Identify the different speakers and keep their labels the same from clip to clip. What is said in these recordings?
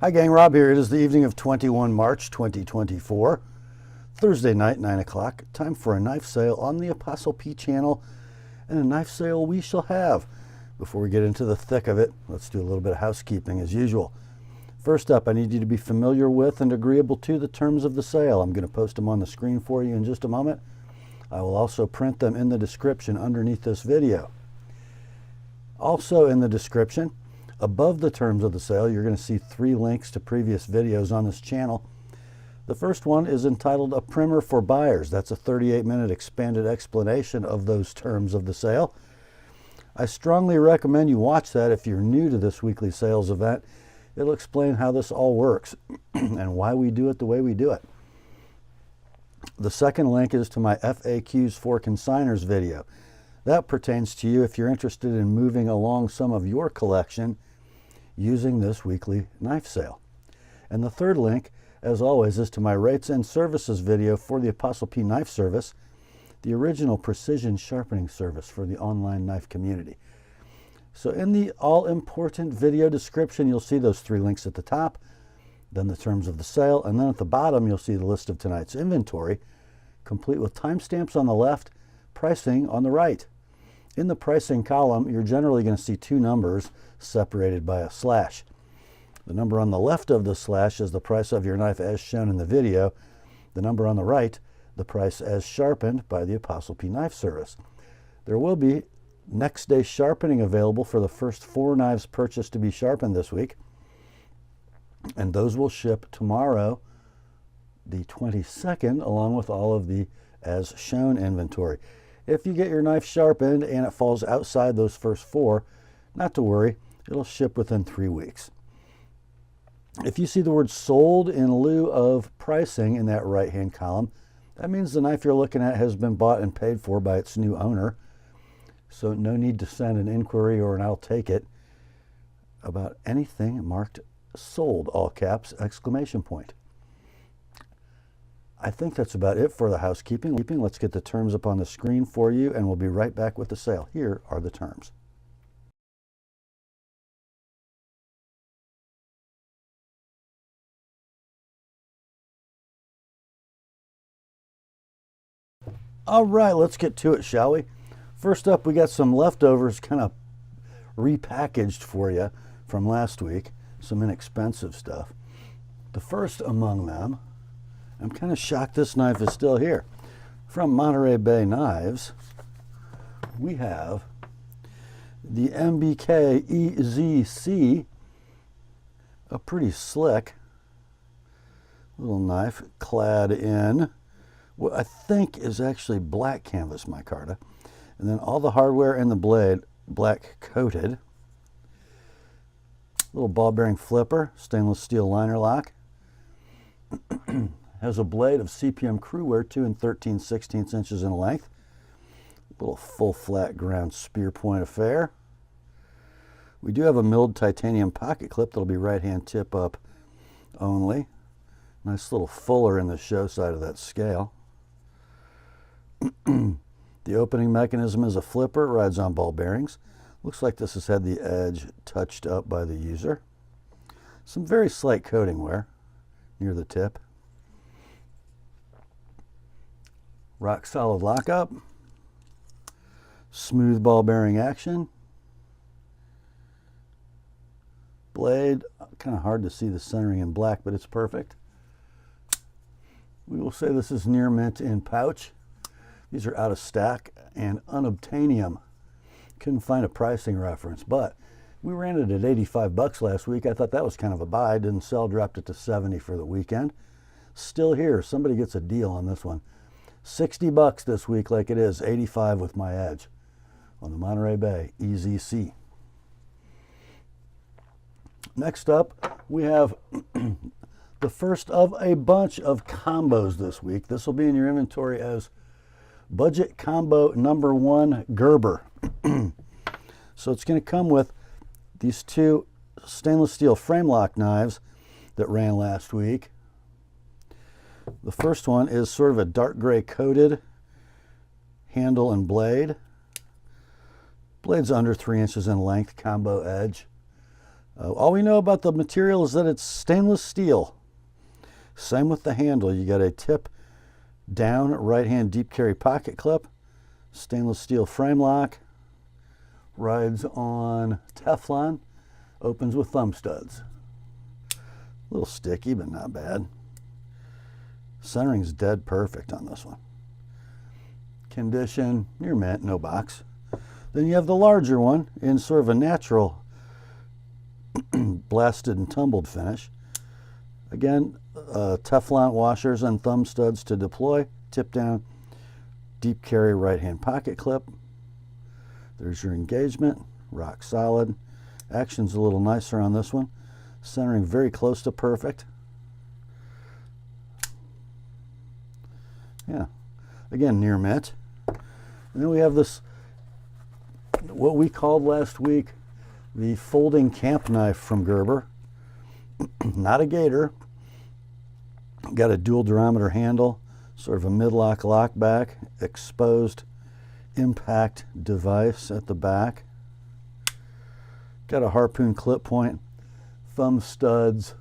Speaker 1: Hi gang, Rob here. It is the evening of 21 March 2024, Thursday night, 9 o'clock. Time for a knife sale on the Apostle P channel, and a knife sale we shall have. Before we get into the thick of it, let's do a little bit of housekeeping as usual. First up, I need you to be familiar with and agreeable to the terms of the sale. I'm going to post them on the screen for you in just a moment. I will also print them in the description underneath this video. Also in the description, above the terms of the sale, you're going to see 3 links to previous videos on this channel. The first one is entitled A Primer for Buyers. That's a 38-minute expanded explanation of those terms of the sale. I strongly recommend you watch that if you're new to this weekly sales event. It'll explain how this all works and why we do it the way we do it. The second link is to my FAQs for Consignors video. That pertains to you if you're interested in moving along some of your collection using this weekly knife sale. And the third link, as always, is to my rates and services video for the Apostle P Knife Service, the original precision sharpening service for the online knife community. So in the all-important video description, you'll see those 3 links at the top, then the terms of the sale, and then at the bottom you'll see the list of tonight's inventory, complete with timestamps on the left, pricing on the right. In the pricing column, you're generally going to see 2 numbers separated by a slash. The number on the left of the slash is the price of your knife as shown in the video. The number on the right, the price as sharpened by the Apostle P Knife Service. There will be next day sharpening available for the first 4 knives purchased to be sharpened this week. And those will ship tomorrow, the 22nd, along with all of the as shown inventory. If you get your knife sharpened and it falls outside those first 4, not to worry, it'll ship within 3 weeks. If you see the word sold in lieu of pricing in that right-hand column, that means the knife you're looking at has been bought and paid for by its new owner. So no need to send an inquiry or an I'll take it about anything marked sold, all caps, exclamation point. I think that's about it for the housekeeping. Let's get the terms up on the screen for you, and we'll be right back with the sale. Here are the terms. All right, let's get to it, shall we? First up, we got some leftovers kind of repackaged for you from last week, some inexpensive stuff. The first among them, I'm kind of shocked this knife is still here. From Monterey Bay Knives, we have the MBK EZC, a pretty slick little knife clad in what I think is actually black canvas micarta. And then all the hardware and the blade black coated. Little ball bearing flipper, stainless steel liner lock. Has a blade of CPM Crewwear 2 13/16 inches in length. Little full flat ground spear point affair. We do have a milled titanium pocket clip that'll be right hand tip up only. Nice little fuller in the show side of that scale. The opening mechanism is a flipper, rides on ball bearings. Looks like this has had the edge touched up by the user. Some very slight coating wear near the tip. Rock solid lockup. Smooth ball bearing action. Blade, kind of hard to see the centering in black, but it's perfect. We will say this is near mint in pouch. These are out of stack and unobtainium. Couldn't find a pricing reference, but we ran it at 85 bucks last week. I thought that was kind of a buy. Didn't sell, dropped it to 70 for the weekend. Still here. Somebody gets a deal on this one. 60 bucks this week like it is, 85 with my edge on the Monterey Bay EZC. Next up, we have the first of a bunch of combos this week. This will be in your inventory as Budget Combo number 1 Gerber. So it's going to come with these 2 stainless steel frame lock knives that ran last week. The first one is sort of a dark gray coated handle and blade. Blade's under 3 inches in length, combo edge. All we know about the material is that it's stainless steel. Same with the handle. You got a tip down right hand deep carry pocket clip, stainless steel frame lock, rides on Teflon, opens with thumb studs. A little sticky, but not bad. Centering's dead perfect on this one. Condition, near mint, no box. Then you have the larger one in sort of a natural blasted and tumbled finish. Again, Teflon washers and thumb studs to deploy, tip down, deep carry right hand pocket clip. There's your engagement, rock solid. Action's a little nicer on this one. Centering very close to perfect. Yeah, again, near mint. And then we have this, what we called last week, the folding camp knife from Gerber. Not a gator. Got a dual durometer handle, sort of a mid-lock lock back, exposed impact device at the back. Got a harpoon clip point, thumb studs,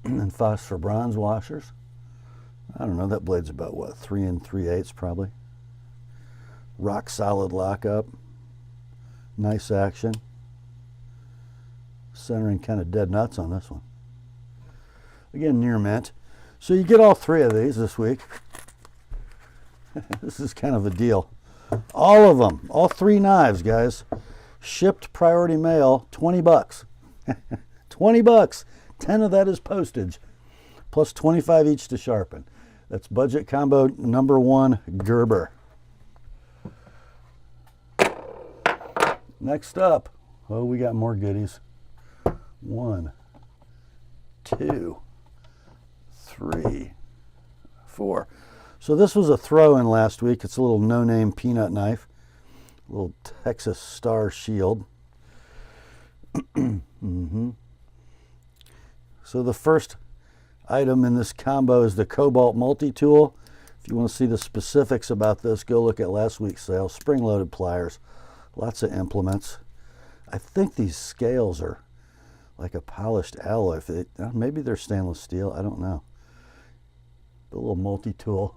Speaker 1: and phosphor bronze washers. I don't know, that blade's about what, 3 3/8 probably. Rock solid lockup. Nice action. Centering kind of dead nuts on this one. Again, near mint. So you get all 3 of these this week. This is kind of a deal. All of them, all 3 knives, guys. Shipped priority mail, 20 bucks. 20 bucks. 10 of that is postage. Plus 25 each to sharpen. That's budget combo number 1, Gerber. Next up, oh, we got more goodies. 1, 2, 3, 4. So this was a throw-in last week. It's a little no-name peanut knife. A little Texas Star Shield. So the first item in this combo is the Cobalt Multi-Tool. If you want to see the specifics about this, go look at last week's sale. Spring-loaded pliers. Lots of implements. I think these scales are like a polished alloy. Maybe they're stainless steel. I don't know. The little multi-tool.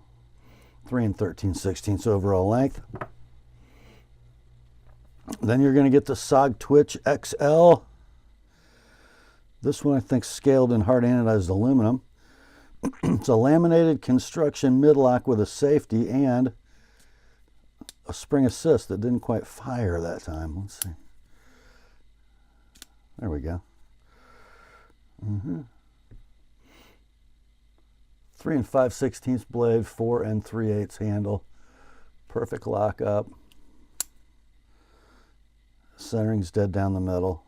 Speaker 1: 3 13/16 overall length. Then you're going to get the SOG Twitch XL. This one I think scaled in hard anodized aluminum. It's a laminated construction mid-lock with a safety and a spring assist that didn't quite fire that time. Let's see. There we go. 3 5/16 blade, 4 3/8 handle. Perfect lockup. Centering's dead down the middle.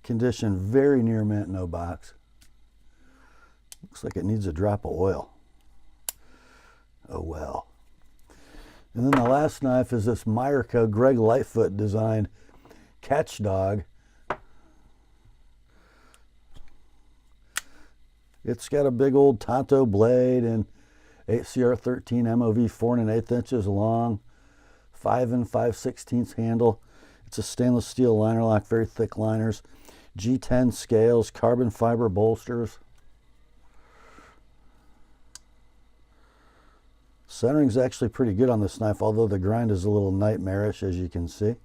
Speaker 1: Condition very near mint, no box. Looks like it needs a drop of oil. Oh well. And then the last knife is this Meyerco Greg Lightfoot designed catch dog. It's got a big old Tanto blade and 8 CR13 MOV 4 1/8 inches long, 5 5/16 handle. It's a stainless steel liner lock, very thick liners, G10 scales, carbon fiber bolsters. Centering's actually pretty good on this knife, although the grind is a little nightmarish, as you can see.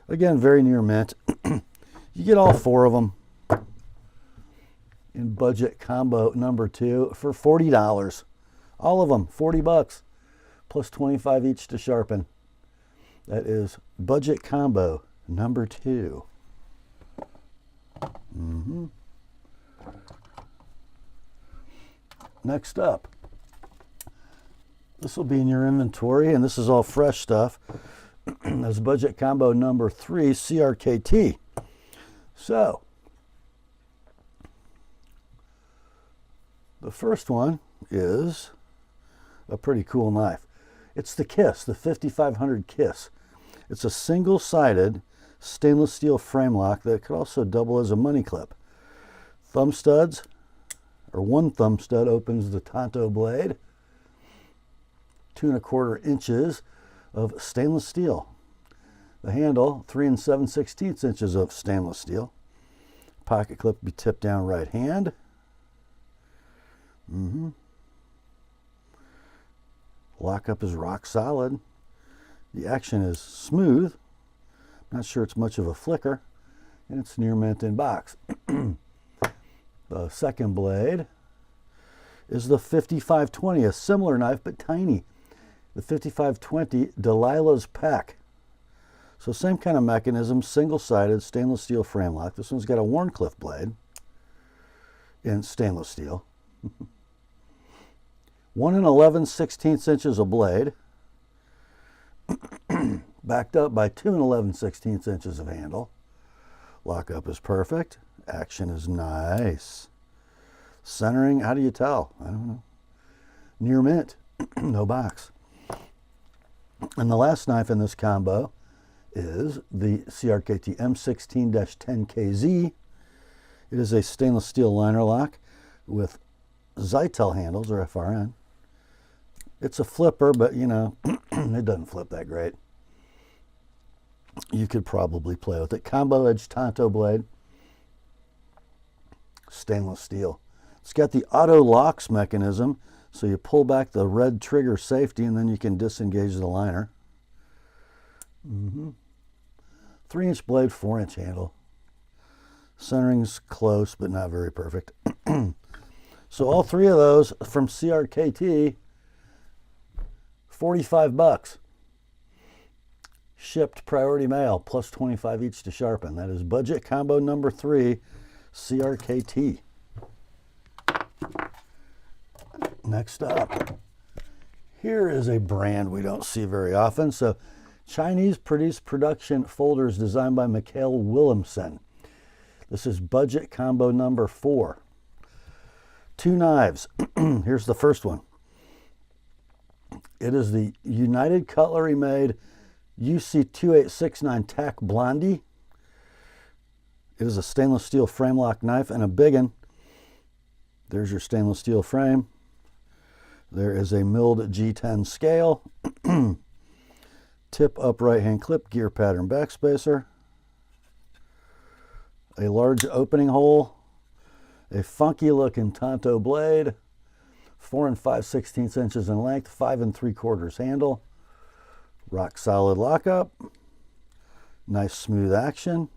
Speaker 1: Again, very near mint. You get all 4 of them in budget combo number 2 for $40. All of them, 40 bucks, plus 25 each to sharpen. That is budget combo number 2. Next up, this will be in your inventory, and this is all fresh stuff. That's budget combo number 3, CRKT. So, the first one is a pretty cool knife. It's the KISS, the 5500 KISS. It's a single-sided stainless steel frame lock that could also double as a money clip. Thumb studs, or 1 thumb stud opens the Tanto blade. 2 1/4 inches of stainless steel. The handle, 3 7/16 inches of stainless steel. Pocket clip be tipped down right hand. Lockup is rock solid. The action is smooth. Not sure it's much of a flicker. And it's near mint in box. The second blade is the 5520, a similar knife but tiny. The 5520 Delilah's Pack. So same kind of mechanism, single-sided stainless steel frame lock. This one's got a Warncliffe blade in stainless steel. 1 11/16 inches of blade, backed up by 2 11/16 inches of handle. Lockup is perfect. Action is nice. Centering, how do you tell? I don't know. Near mint, no box. And the last knife in this combo is the CRKT M16-10KZ. It is a stainless steel liner lock with Zytel handles, or FRN. It's a flipper, but you know, it doesn't flip that great. You could probably play with it. Combo edge Tanto blade, stainless steel. It's got the auto locks mechanism, so you pull back the red trigger safety and then you can disengage the liner. 3-inch blade, 4-inch handle. Centering's close, but not very perfect. So all three of those from CRKT, $45. Shipped priority mail, plus 25 each to sharpen. That is budget combo number 3, CRKT. Next up, here is a brand we don't see very often. So Chinese produced production folders designed by Mikhail Willumsen. This is budget combo number 4. 2 knives. Here's the first one. It is the United Cutlery made UC2869 Tack Blondie. It is a stainless steel frame lock knife and a big one. There's your stainless steel frame. There is a milled G10 scale. Tip up right hand clip, gear pattern backspacer. A large opening hole. A funky looking Tanto blade. 4 5/16 inches in length, 5 3/4 handle. Rock solid lockup. Nice smooth action.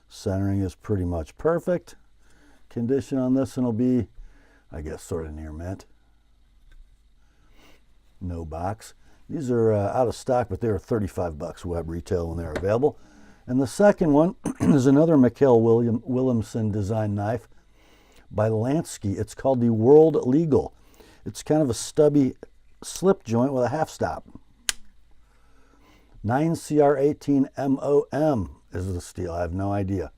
Speaker 1: Centering is pretty much perfect. Condition on this one will be, I guess, sort of near mint. No box. These are out of stock, but they were $35 web retail when they're available. And the second one is another Mikhail Willumsen design knife by Lansky. It's called the World Legal. It's kind of a stubby slip joint with a half stop. 9CR18 MOM is the steel. I have no idea.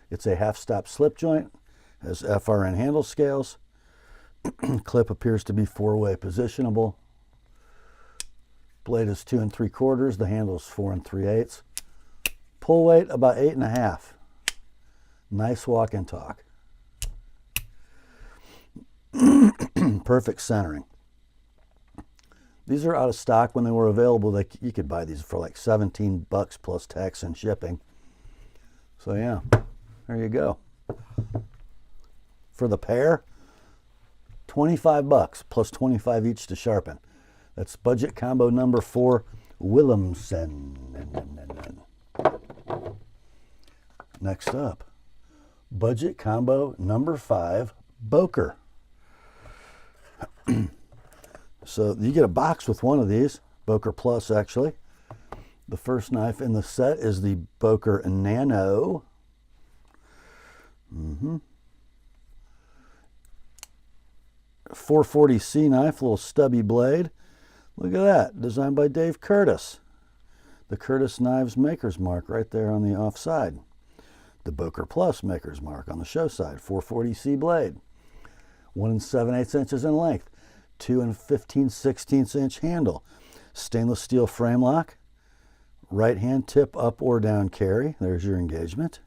Speaker 1: It's a half stop slip joint. Has FRN handle scales. Clip appears to be 4-way positionable. Blade is 2 3/4. The handle is 4 3/8. Pull weight about 8.5. Nice walk and talk. Perfect centering. These are out of stock. When they were available, you could buy these for like $17 plus tax and shipping. So yeah, there you go. For the pair, $25 plus 25 each to sharpen. That's budget combo number 4, Willumsen. Next up, budget combo number 5, Boker. So you get a box with one of these, Boker Plus actually. The first knife in the set is the Boker Nano. 440C knife, little stubby blade. Look at that, designed by Dave Curtis. The Curtis Knives maker's mark right there on the off side. The Boker Plus maker's mark on the show side, 440C blade. 1 7/8 inches in length, 2 15/16 inch handle. Stainless steel frame lock. Right hand tip up or down carry. There's your engagement.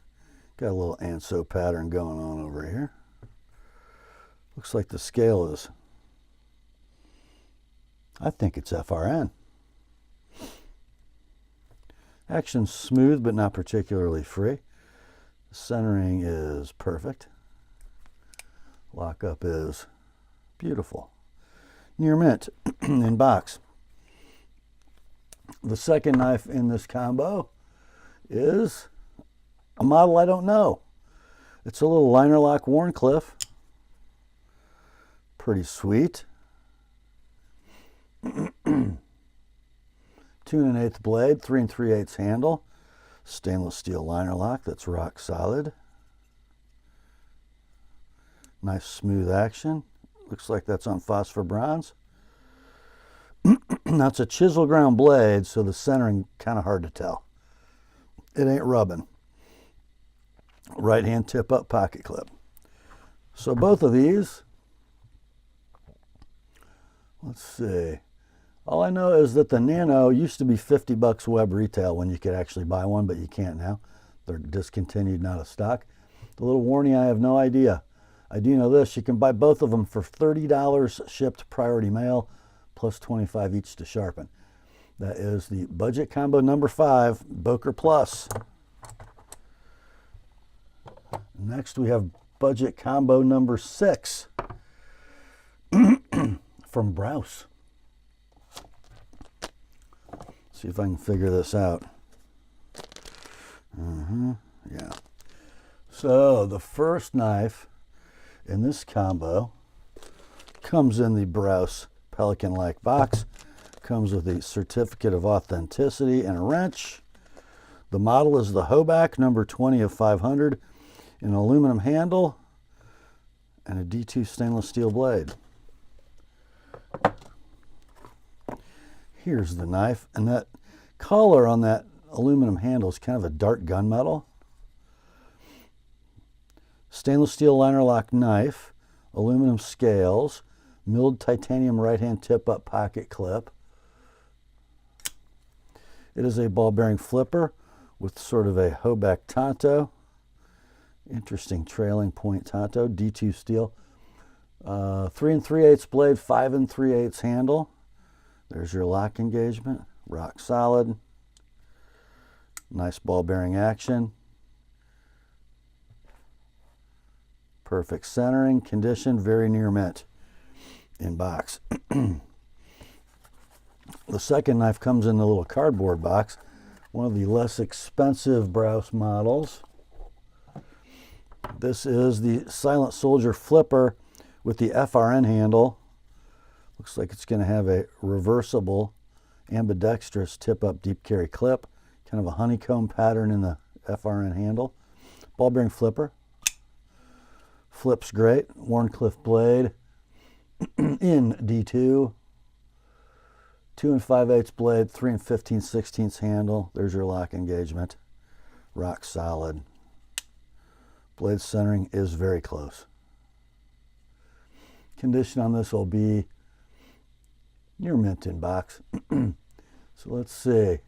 Speaker 1: Got a little Anso pattern going on over here. Looks like the scale is, I think it's FRN. Action's smooth but not particularly free. Centering is perfect. Lockup is beautiful. Near mint in box. The second knife in this combo is a model I don't know. It's a little liner lock Wharncliffe. Pretty sweet. 2 1/8 blade, 3 3/8 handle. Stainless steel liner lock that's rock solid. Nice smooth action. Looks like that's on phosphor bronze. Now it's a chisel ground blade, so the centering kind of hard to tell. It ain't rubbing. Right hand tip up pocket clip. So both of these, let's see. All I know is that the Nano used to be $50 web retail when you could actually buy one, but you can't now. They're discontinued, not a stock. The little Warnie, I have no idea. I do know this, you can buy both of them for $30 shipped priority mail, plus $25 each to sharpen. That is the budget combo number 5, Boker Plus. Next we have budget combo number 6 from Brous. See if I can figure this out. Yeah. So the first knife in this combo comes in the Brous Pelican-like box. Comes with a certificate of authenticity and a wrench. The model is the Hogue number 20 of 500, an aluminum handle, and a D2 stainless steel blade. Here's the knife, and that color on that aluminum handle is kind of a dark gunmetal. Stainless steel liner lock knife, aluminum scales, milled titanium right hand tip up pocket clip. It is a ball bearing flipper with sort of a Hogue Tanto. Interesting trailing point Tanto, D2 steel. 3 3/8 blade, 5 3/8 handle. There's your lock engagement, rock solid. Nice ball bearing action. Perfect centering, condition, very near mint in box. The second knife comes in the little cardboard box, one of the less expensive Brous models. This is the Silent Soldier flipper with the FRN handle. Looks like it's going to have a reversible ambidextrous tip-up deep carry clip. Kind of a honeycomb pattern in the FRN handle. Ball bearing flipper. Flips great. Wharncliffe blade in D2. 2 5/8 blade, 3 15/16 handle. There's your lock engagement. Rock solid. Blade centering is very close. Condition on this will be near mint in box. So let's see.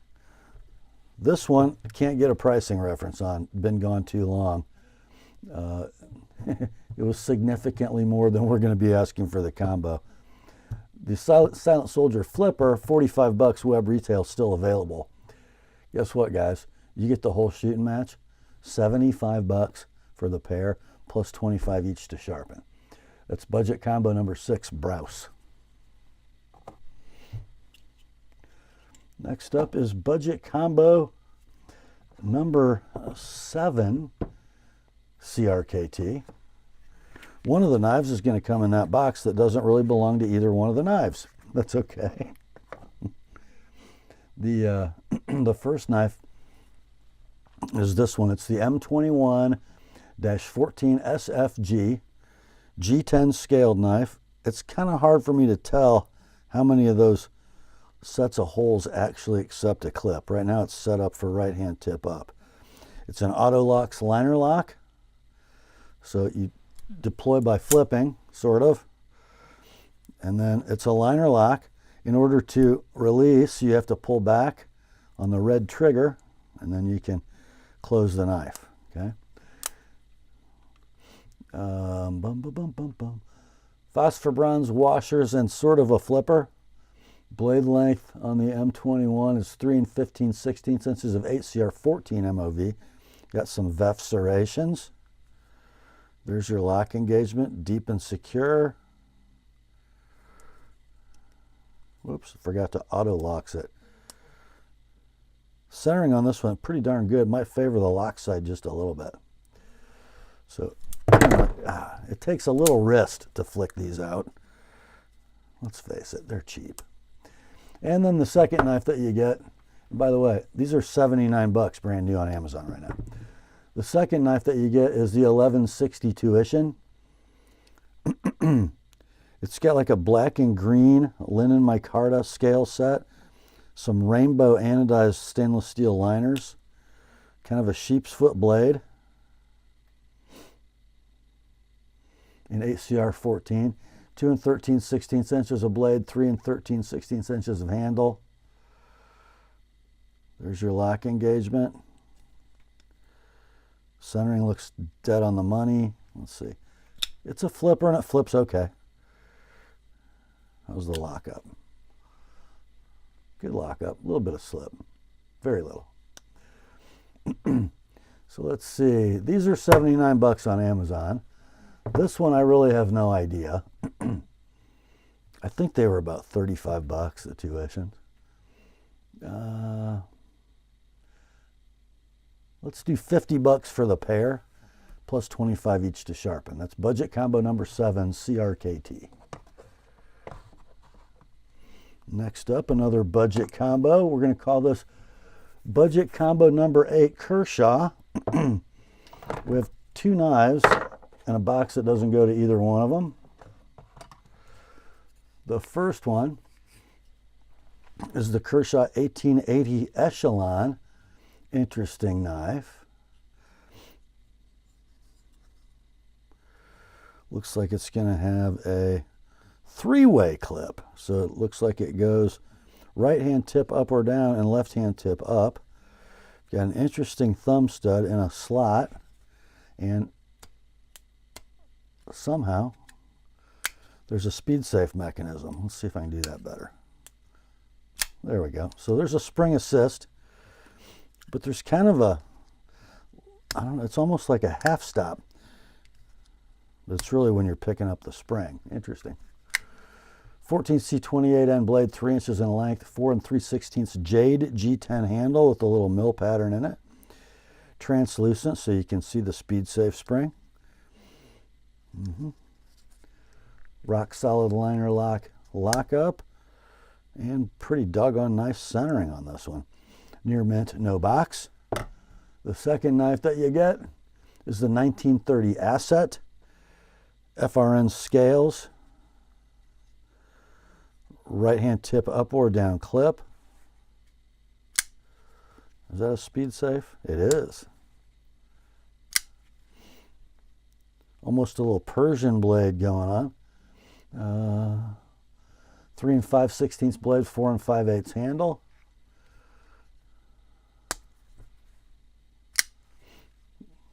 Speaker 1: This one, I can't get a pricing reference on. Been gone too long. It was significantly more than we're going to be asking for the combo. The Silent Soldier flipper, $45 web retail, still available. Guess what, guys? You get the whole shooting match, $75 for the pair, plus $25 each to sharpen. That's budget combo number 6, Brous. Next up is budget combo number 7, CRKT. One of the knives is going to come in that box that doesn't really belong to either one of the knives. That's okay. The first knife is this one. It's the M21-14 SFG G10 scaled knife. It's kind of hard for me to tell how many of those sets of holes actually accept a clip. Right now it's set up for right hand tip up. It's an Auto-Lock's liner lock. So you deploy by flipping, sort of. And then it's a liner lock. In order to release, you have to pull back on the red trigger, and then you can close the knife. Okay. Phosphor bronze washers and sort of a flipper. Blade length on the M21 is 3 15/16 inches of 8CR14 MOV. Got some VEF serrations. There's your lock engagement, deep and secure. Whoops, forgot to auto locks it. Centering on this one, pretty darn good. Might favor the lock side just a little bit. So it takes a little wrist to flick these out. Let's face it, they're cheap. And then the second knife that you get, by the way, these are $79 brand new on Amazon right now. The second knife that you get is the 1162 Ishin. It's got like a black and green linen micarta scale set, some rainbow anodized stainless steel liners, kind of a sheep's foot blade in 8CR14, 2 13/16 inches of blade, 3 13/16 inches of handle. There's your lock engagement. Centering looks dead on the money. Let's see. It's a flipper and it flips okay. How's the lockup? Good lockup. A little bit of slip. Very little. So let's see. These are $79 on Amazon. This one I really have no idea. I think they were about $35, the two Ishins. Let's do $50 for the pair, plus $25 each to sharpen. That's budget combo number 7, CRKT. Next up, another budget combo. We're going to call this budget combo number 8, Kershaw. We have 2 knives and a box that doesn't go to either one of them. The first one is the Kershaw 1880 Echelon. Interesting knife. Looks like it's going to have a 3-way clip. So it looks like it goes right hand tip up or down and left hand tip up. Got an interesting thumb stud in a slot, and somehow there's a speed safe mechanism. Let's see if I can do that better. There we go. So there's a spring assist, but there's kind of a, I don't know, it's almost like a half stop. But it's really when you're picking up the spring. Interesting. 14C28N blade, 3 inches in length, 4 3/16 jade G10 handle with a little mill pattern in it. Translucent, so you can see the speed safe spring. Rock solid liner lock lockup, and pretty doggone nice centering on this one. Near mint, no box. The second knife that you get is the 1930 Asset FRN scales. Right hand tip up or down clip. Is that a speed safe? It is. Almost a little Persian blade going on. 3 5/16 blade, 4 5/8 handle.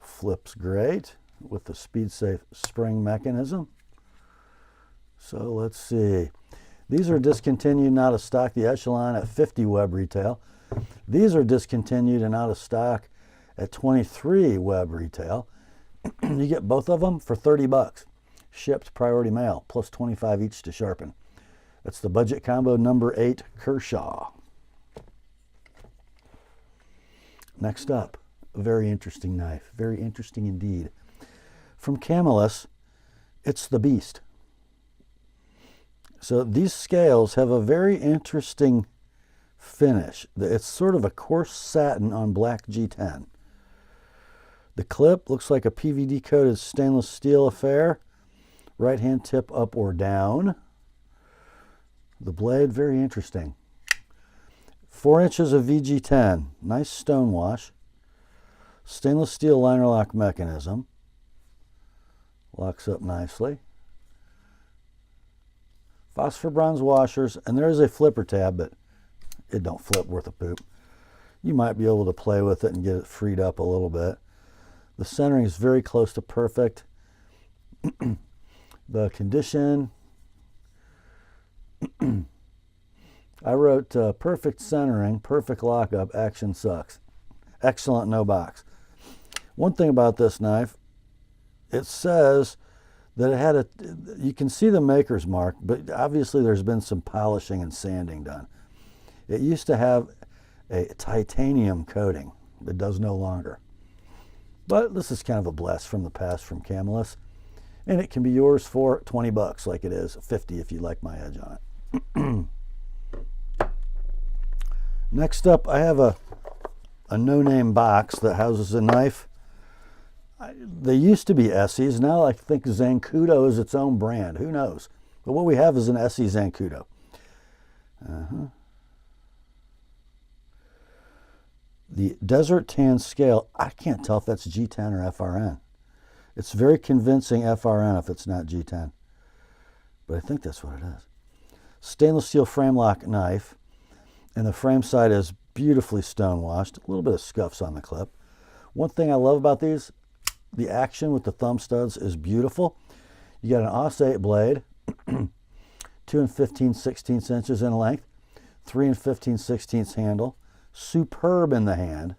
Speaker 1: Flips great with the speed safe spring mechanism. So let's see. These are discontinued and out of stock. The Echelon at 50 web retail. These are discontinued and out of stock at 23 web retail. You get both of them for $30. Shipped priority mail, plus $25 each to sharpen. That's the budget combo number 8, Kershaw. Next up, a very interesting knife. Very interesting indeed. From Camillus, it's the Beast. So these scales have a very interesting finish. It's sort of a coarse satin on black G10. The clip looks like a PVD coated stainless steel affair. Right hand tip up or down. The blade, very interesting. 4 inches of VG10, nice stone wash. Stainless steel liner lock mechanism. Locks up nicely. Phosphor bronze washers, and there is a flipper tab, but it don't flip worth a poop. You might be able to play with it and get it freed up a little bit. The centering is very close to perfect. The condition, I wrote perfect centering, perfect lockup, action sucks. Excellent, no box. One thing about this knife, it says that it had a, you can see the maker's mark, but obviously there's been some polishing and sanding done. It used to have a titanium coating. It does no longer. But this is kind of a blast from the past from Camillus. And it can be yours for 20 bucks like it is, 50 if you like my edge on it. Next up, I have a no-name box that houses a knife. They used to be ESEEs. Now I think Zancudo is its own brand. Who knows? But what we have is an ESEE Zancudo. The Desert Tan scale, I can't tell if that's G10 or FRN. It's very convincing FRN if it's not G10. But I think that's what it is. Stainless steel frame lock knife. And the frame side is beautifully stone washed. A little bit of scuffs on the clip. One thing I love about these, the action with the thumb studs is beautiful. You got an AUS-8 blade, 2 15/16 inches in length, 3 15/16 handle. Superb in the hand.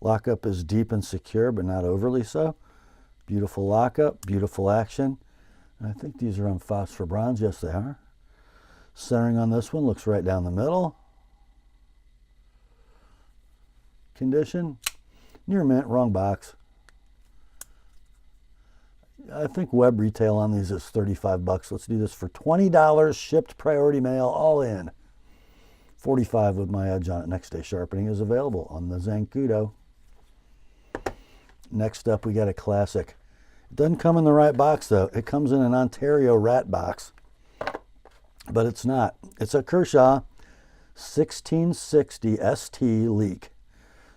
Speaker 1: Lockup is deep and secure, but not overly so. Beautiful lockup, beautiful action. And I think these are on phosphor bronze. Yes, they are. Centering on this one looks right down the middle. Condition, near mint, wrong box. I think web retail on these is 35 bucks. Let's do this for $20, shipped priority mail, all in. 45 with my edge on it. Next day sharpening is available on the Zancudo. Next up, we got a classic. It doesn't come in the right box, though. It comes in an Ontario rat box, but it's not. It's a Kershaw 1660 ST Leek.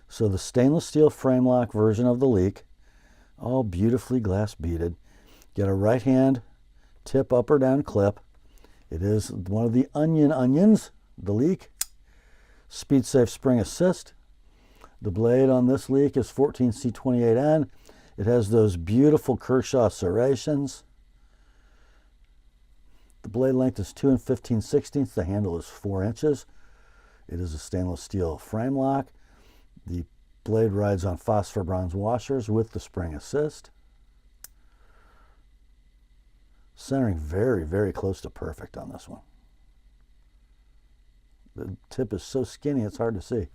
Speaker 1: So the stainless steel frame lock version of the Leek, all beautifully glass beaded. Get a right hand tip up or down clip. It is one of the onions, the Leek. Speed safe spring assist. The blade on this Leek is 14C28N. It has those beautiful Kershaw serrations. The blade length is 2 15/16. The handle is 4 inches. It is a stainless steel frame lock. The blade rides on phosphor bronze washers with the spring assist. Centering very, very close to perfect on this one. The tip is so skinny it's hard to see.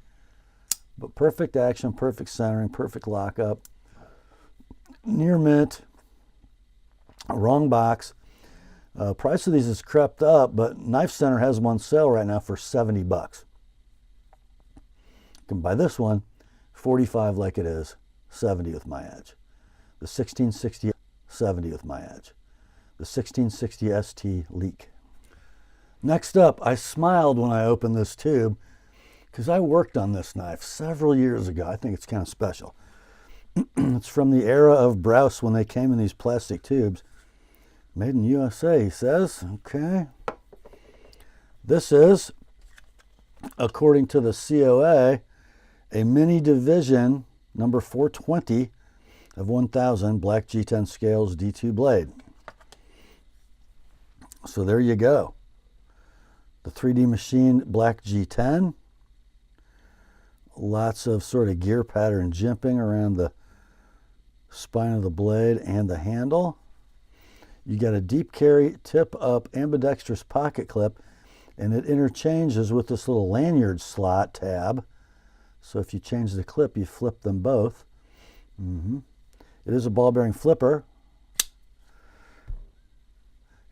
Speaker 1: But perfect action, perfect centering, perfect lockup. Near mint. Wrong box. Price of these has crept up, but Knife Center has them on sale right now for 70 bucks. You can buy this one, 45 like it is, 70 with my edge. The 1660, 70 with my edge. The 1660 ST Leek. Next up, I smiled when I opened this tube because I worked on this knife several years ago. I think it's kind of special. It's from the era of Brous when they came in these plastic tubes. Made in USA, he says. Okay. This is, according to the COA, a mini division number 420 of 1000 black G10 scales D2 blade. So there you go. The 3D machined black G10. Lots of sort of gear pattern jimping around the spine of the blade and the handle. You got a deep carry, tip up, ambidextrous pocket clip, and it interchanges with this little lanyard slot tab. So if you change the clip, you flip them both. It is a ball bearing flipper.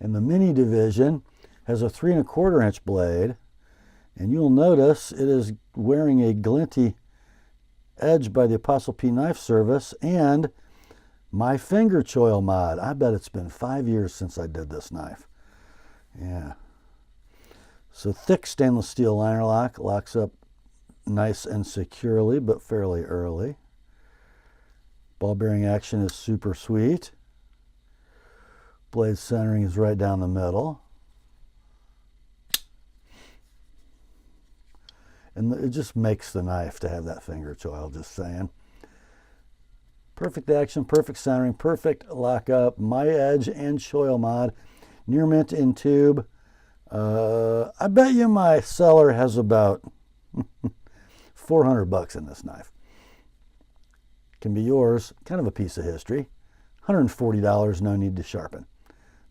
Speaker 1: And the mini division has a 3 1/4 inch blade. And you'll notice it is wearing a glinty edge by the TheApostleP Knife Service and my finger choil mod. I bet it's been 5 years since I did this knife. Yeah. So thick stainless steel liner lock, locks up nice and securely, but fairly early. Ball bearing action is super sweet. Blade centering is right down the middle. And it just makes the knife to have that finger choil, just saying. Perfect action, perfect centering, perfect lockup, my edge and choil mod, near mint in tube. I bet you my seller has about $400 in this knife. Can be yours, kind of a piece of history. $140, no need to sharpen.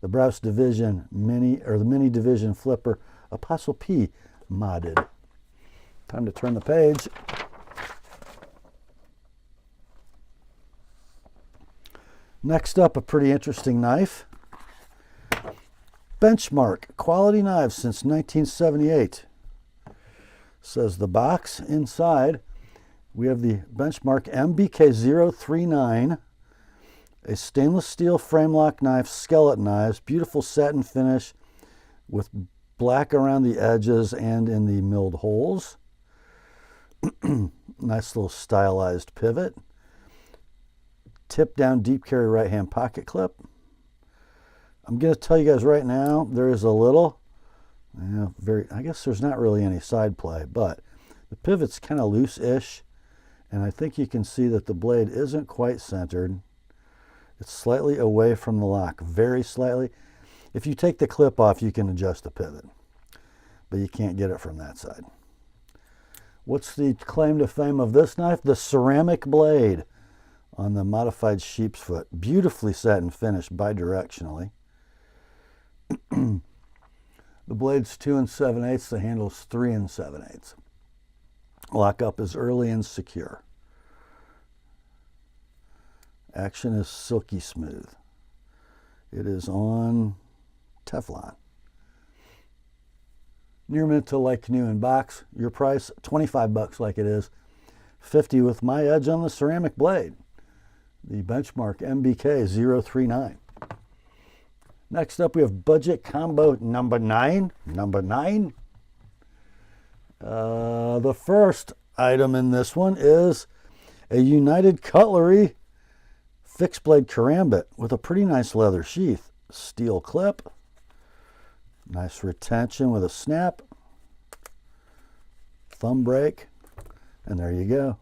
Speaker 1: The Brous Division Mini, or the Mini Division Flipper, Apostle P modded. Time to turn the page. Next up, a pretty interesting knife. Benchmark, quality knives since 1978. Says the box. Inside, we have the Benchmark MBK039, a stainless steel frame lock knife, skeleton knives, beautiful satin finish with black around the edges and in the milled holes. Nice little stylized pivot. Tip down deep carry right hand pocket clip. I'm going to tell you guys right now, there is a little, I guess there's not really any side play, but the pivot's kind of loose-ish, and I think you can see that the blade isn't quite centered. It's slightly away from the lock, very slightly. If you take the clip off, you can adjust the pivot, but you can't get it from that side. What's the claim to fame of this knife? The ceramic blade on the modified sheep's foot. Beautifully satin finished bidirectionally. The blade's 2 7/8, the handle's 3 7/8. Lockup is early and secure. Action is silky smooth. It is on Teflon. Near mint to like new in box. Your price, $25 like it is. $50 with my edge on the ceramic blade. The Benchmark MBK039. Next up, we have budget combo number 9. The first item in this one is a United Cutlery fixed blade karambit with a pretty nice leather sheath. Steel clip. Nice retention with a snap. Thumb brake. And there you go.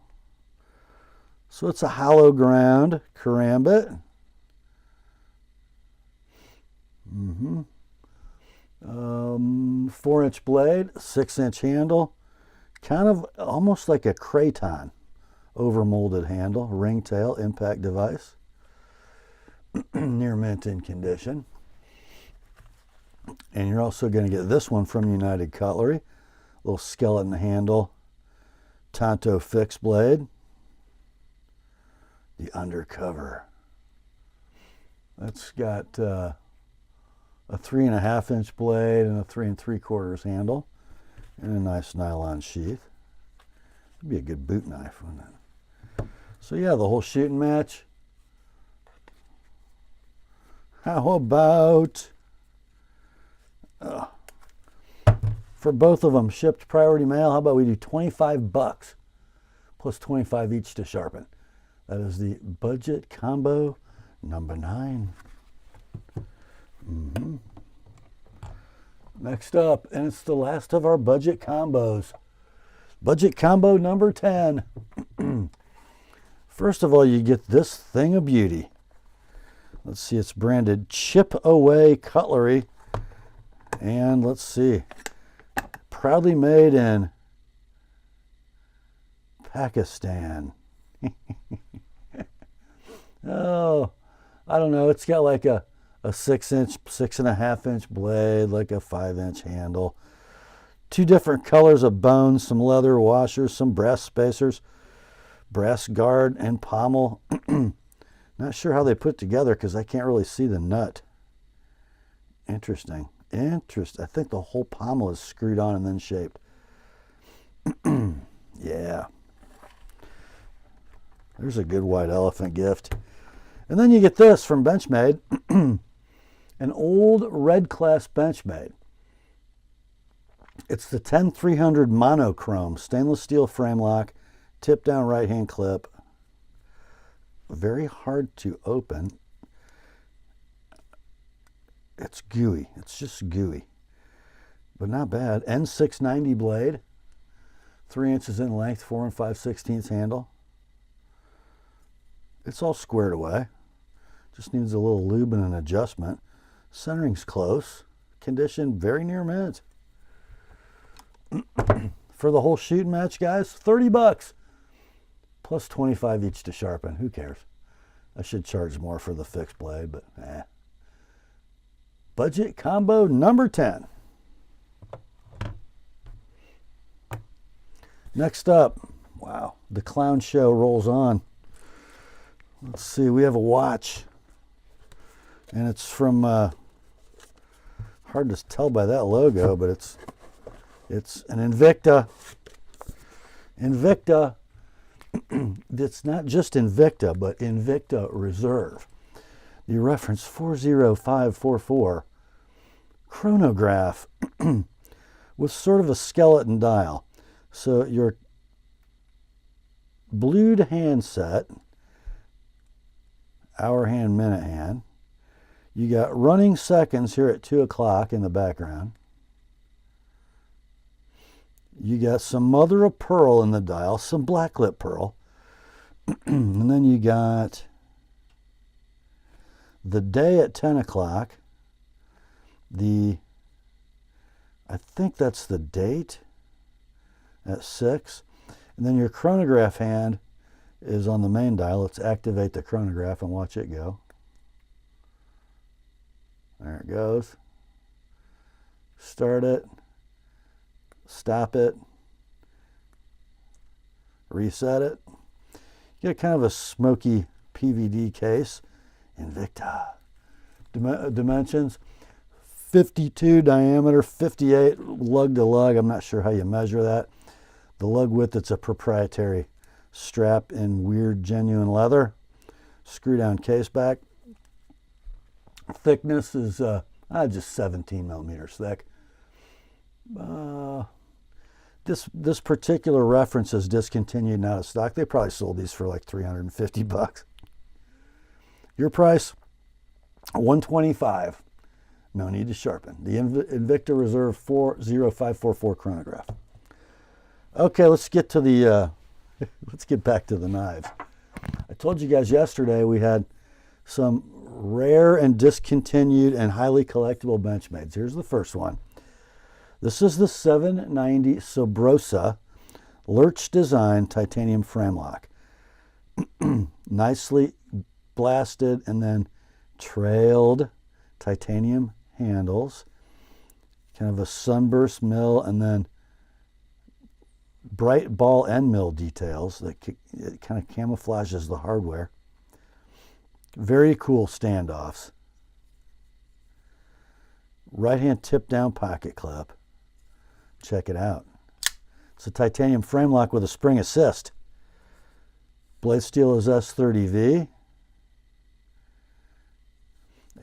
Speaker 1: So it's a hollow ground karambit. 4-inch blade, 6-inch handle, kind of almost like a craton, over-molded handle, ringtail, impact device, near mint in condition. And you're also going to get this one from United Cutlery, little skeleton handle, Tanto fixed blade, the undercover. That's got a 3.5-inch blade and a 3 3/4 handle, and a nice nylon sheath. It'd be a good boot knife, wouldn't it? So yeah, the whole shooting match. How about for both of them shipped priority mail? How about we do $25 plus 25 each to sharpen? That is the budget combo number 9. Next up, and it's the last of our budget combos. Budget combo number 10. First of all, you get this thing of beauty. Let's see, it's branded Chip Away Cutlery. And let's see, proudly made in Pakistan. Oh, I don't know. It's got like a 6-inch, 6.5-inch blade, like a 5-inch handle. 2 different colors of bones, some leather washers, some brass spacers, brass guard and pommel. Not sure how they put together because I can't really see the nut. Interesting. I think the whole pommel is screwed on and then shaped. Yeah. There's a good white elephant gift. And then you get this from Benchmade. An old red class Benchmade. It's the 10300 monochrome stainless steel frame lock, tip down right hand clip. Very hard to open. It's gooey. It's just gooey, but not bad. N690 blade, 3 inches in length, 4 5/16 handle. It's all squared away. Just needs a little lube and an adjustment. Centering's close. Condition very near mint. For the whole shooting match, guys, 30 bucks. Plus 25 each to sharpen. Who cares? I should charge more for the fixed blade, but eh. Budget combo number 10. Next up, wow, the clown show rolls on. Let's see, we have a watch. And it's from, hard to tell by that logo, but it's an Invicta. Invicta, it's not just Invicta, but Invicta Reserve. The reference 40544 chronograph with sort of a skeleton dial. So your blued handset, hour hand, minute hand. You got running seconds here at 2 o'clock in the background. You got some mother of pearl in the dial, some blacklit pearl. And then you got the day at 10 o'clock. I think that's the date at 6. And then your chronograph hand is on the main dial. Let's activate the chronograph and watch it go. There it goes. Start it. Stop it. Reset it. You get kind of a smoky PVD case. Invicta. Dimensions. 52 diameter, 58 lug to lug. I'm not sure how you measure that. The lug width, it's a proprietary strap in weird genuine leather. Screw down case back. Thickness is just 17 millimeters thick. This particular reference is discontinued and out of stock. They probably sold these for like 350 bucks. Your price, $125. No need to sharpen. The Invicta Reserve 40544 chronograph. Okay, let's get to the let's get back to the knives. I told you guys yesterday we had some rare and discontinued and highly collectible Benchmades. Here's the first one. This is the 790 Subrosa Lurch Design titanium frame lock. Nicely blasted and then trailed titanium handles. Kind of a sunburst mill and then bright ball end mill details that it kind of camouflages the hardware. Very cool standoffs. Right hand tip down pocket clip. Check it out. It's a titanium frame lock with a spring assist. Blade steel is S30V.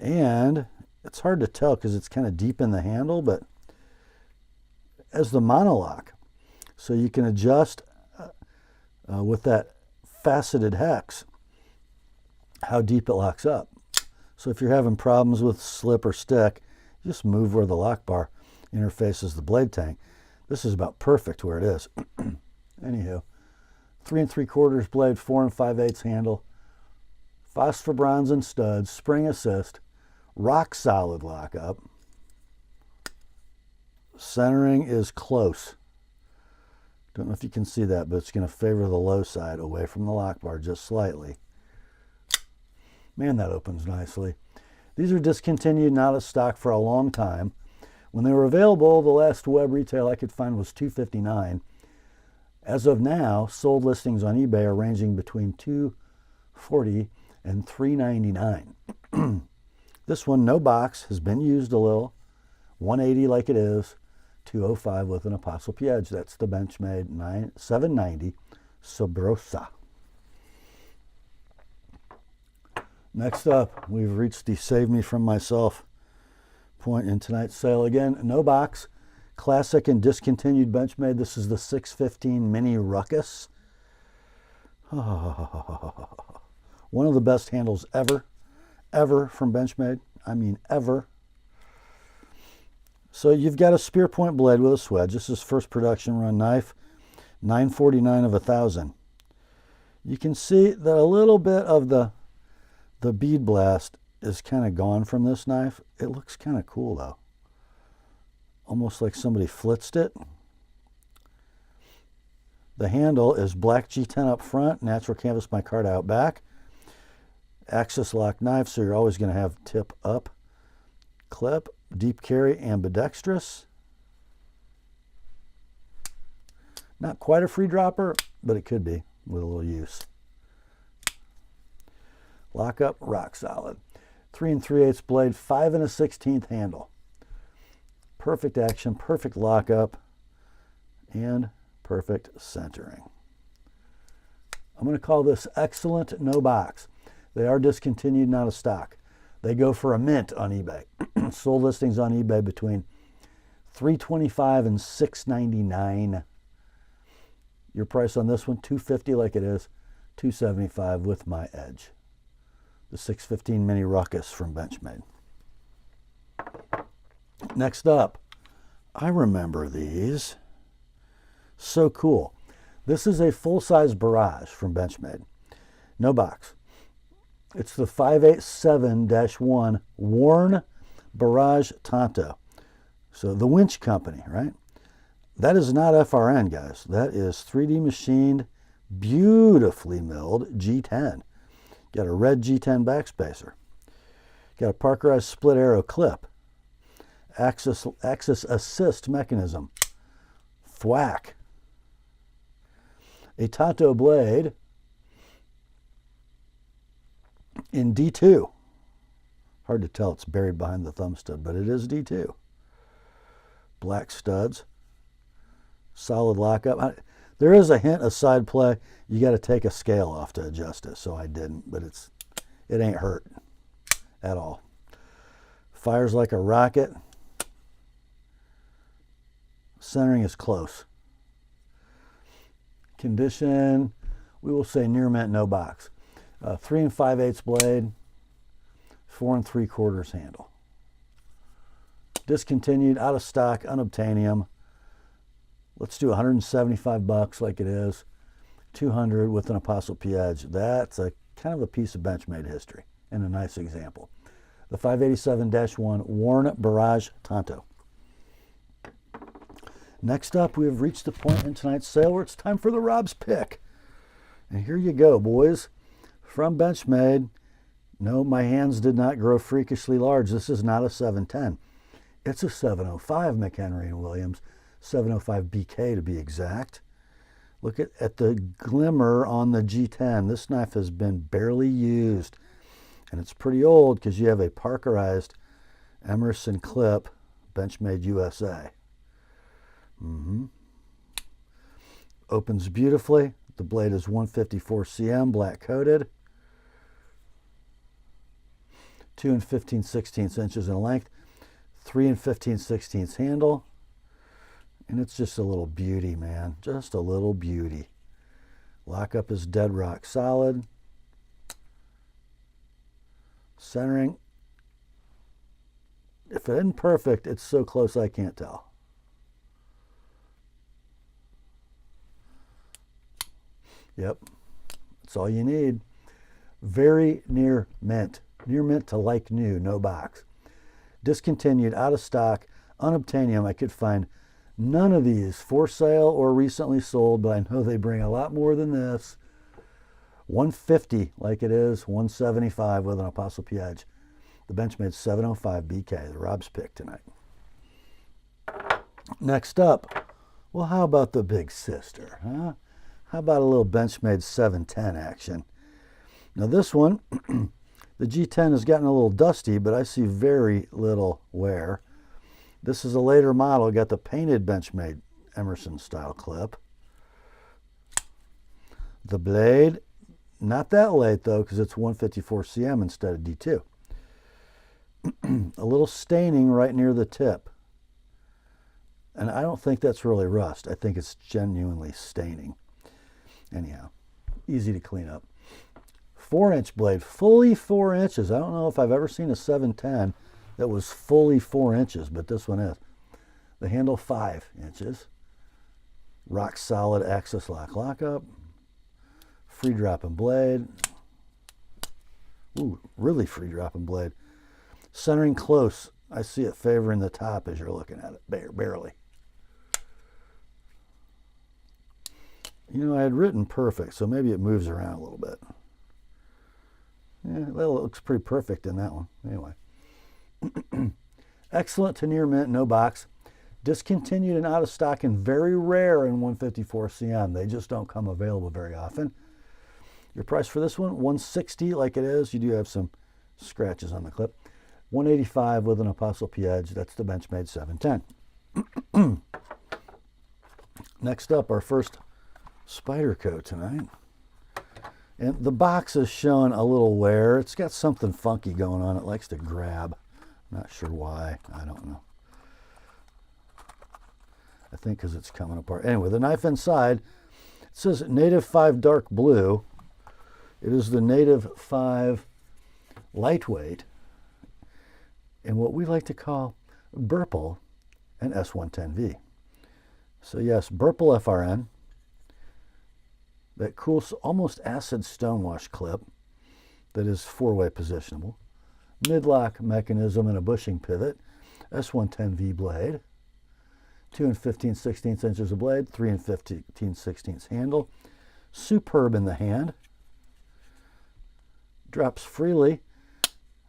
Speaker 1: And it's hard to tell because it's kind of deep in the handle, but as the monolock. So you can adjust with that faceted hex how deep it locks up. So if you're having problems with slip or stick, you just move where the lock bar interfaces the blade tank. This is about perfect where it is. Anywho, 3 3/4 blade, 4 5/8 handle, phosphor bronze and studs, spring assist, rock solid lockup. Centering is close. Don't know if you can see that, but it's going to favor the low side away from the lock bar just slightly. Man, that opens nicely. These are discontinued, not of stock for a long time. When they were available, the last web retail I could find was $259. As of now, sold listings on eBay are ranging between $240 and $399. This one, no box, has been used a little. $180 like it is. $205 with an ApostleP edge. That's the Benchmade 790 Subrosa. Next up, we've reached the save me from myself point in tonight's sale. Again, no box, classic and discontinued Benchmade. This is the 615 Mini Rukus. One of the best handles ever from Benchmade. I mean, ever. So you've got a spear point blade with a swedge. This is first production run knife, $949 of 1,000. You can see that a little bit of the bead blast is kind of gone from this knife. It looks kind of cool though. Almost like somebody flitzed it. The handle is black G10 up front, natural canvas micarta out back. Axis lock knife, so you're always going to have tip up clip. Deep carry, ambidextrous. Not quite a free dropper, but it could be with a little use. Lock up, rock solid. 3 3/8 blade, 5 1/16 handle. Perfect action, perfect lockup, and perfect centering. I'm going to call this excellent, no box. They are discontinued and out of stock. They go for a mint on eBay. Sold listings on eBay between $325 and $699. Your price on this one, $250 like it is, $275 with my edge. The 615 Mini Rukus from Benchmade. Next up, I remember these. So cool. This is a full-size Barrage from Benchmade. No box. It's the 587-1 worn Barrage Tanto. So the winch company, right? That is not FRN, guys. That is 3D machined, beautifully milled G10. Got a red G10 backspacer. Got a Parkerized split arrow clip. Axis assist mechanism. Thwack. A Tanto blade in D2. Hard to tell, it's buried behind the thumb stud, but it is D2. Black studs. Solid lockup. There is a hint of side play. You got to take a scale off to adjust it, so I didn't, but it ain't hurt at all. Fires like a rocket. Centering is close. Condition, we will say near mint, no box. 3 5/8 blade, 4 3/4 handle. Discontinued, out of stock, unobtainium. Let's do $175 like it is. 200 with an TheApostleP edge. That's a kind of a piece of Benchmade history and a nice example. The 587-1 worn Barrage Tanto. Next up, we have reached the point in tonight's sale where it's time for the Rob's pick. And here you go, boys. From Benchmade. No, my hands did not grow freakishly large. This is not a 710. It's a 705 McHenry & Williams. 705 BK to be exact. Look at the glimmer on the G10. This knife has been barely used. And it's pretty old because you have a Parkerized Emerson clip, Benchmade USA. Opens beautifully. The blade is 154 cm, black coated. 2 15/16 inches in length. 3 15/16 handle. And it's just a little beauty, man. Just a little beauty. Lockup is dead rock solid. Centering. If it isn't perfect, it's so close I can't tell. Yep, that's all you need. Very near mint. Near mint to like new, no box. Discontinued, out of stock, unobtainium. I could find none of these for sale or recently sold, but I know they bring a lot more than this. 150 like it is, 175 with an TheApostleP edge. The Benchmade 705 BK, the Rob's pick tonight. Next up, well, how about the big sister, huh? How about a little Benchmade 710 action? Now this one, the G10 has gotten a little dusty, but I see very little wear. This is a later model, got the painted Benchmade Emerson style clip. The blade, not that late though, because it's 154 cm instead of D2. A little staining right near the tip. And I don't think that's really rust. I think it's genuinely staining. Anyhow, easy to clean up. 4-inch blade, fully 4 inches. I don't know if I've ever seen a 710 that was fully 4 inches, but this one is. The handle 5 inches. Rock solid axis lock lockup. Free dropping blade. Ooh, really free dropping blade. Centering close. I see it favoring the top as you're looking at it, barely. You know, I had written perfect, so maybe it moves around a little bit. Yeah, that looks pretty perfect in that one. Anyway. Excellent to near mint, no box. Discontinued and out of stock and very rare in 154 CM. They just don't come available very often. Your price for this one, $160 like it is. You do have some scratches on the clip. $185 with an Apostle P edge. That's the Benchmade 710. Next up, our first Spyderco tonight. And the box is showing a little wear. It's got something funky going on. It likes to grab. Not sure why. I don't know. I think because it's coming apart. Anyway, the knife inside, it says Native 5 Dark Blue. It is the Native 5 Lightweight and what we like to call Burple and S110V. So yes, Burple FRN. That cool, almost acid stonewash clip that is 4-way positionable. Mid-lock mechanism and a bushing pivot. S110V blade. 2 15/16 inches of blade. 3 15/16 handle. Superb in the hand. Drops freely